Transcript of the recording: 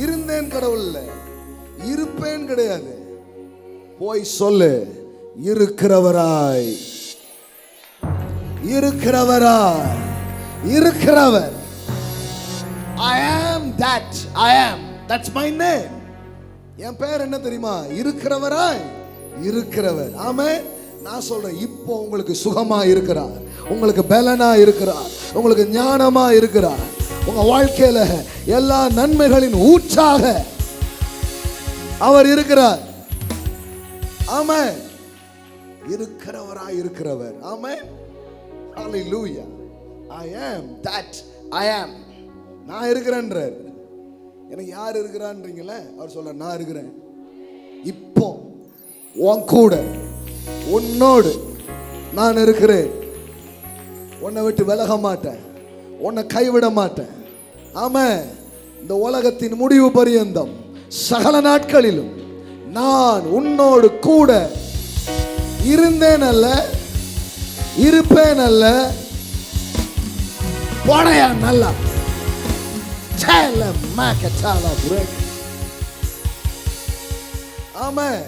இருந்தேன் கடவுள் இல்ல, இருப்பேன் கிடையாது. போய் சொல்லு, இருக்கிறவராய் இருக்கிறவராய் இருக்கிறவர். I am that I am. That's my name. என் பேர் என்ன தெரியுமா? இருக்கிறவராய் இருக்கிறவர். ஆமென். நான் சொல்றேன், இப்போ உங்களுக்கு சுகமா இருக்கிறார், உங்களுக்கு பலனா இருக்கிறார், உங்களுக்கு ஞானமா இருக்கிறார், உங்க வாழ்க்கையில எல்லா நன்மைகளின் ஊற்றாக அவர் இருக்கிறார். ஆமென். இருக்கிறவராய் இருக்கிறவர். ஆமென். ஹalleluya. I am that I am. நான் இருக்கிறேன்றார். எனக்கு யார் இருக்கிறான்றீங்களே, அவர் சொல்ற நான் இருக்கிறேன். இப்போ உன் கூட, உன்னோடு நான் இருக்கிறேன். உன்னை விட்டு விலக மாட்டேன், உன்னை கைவிட மாட்டேன். ஆமென். இந்த உலகத்தின் முடிவு பரியந்தம் சகல நாட்களிலும் நான் உன்னோடு கூட இருந்தேன் அல்ல, இருப்பேன் அல்ல. போடையா நல்லா சேல மாக்க சாலா பிரேக். ஆமென்.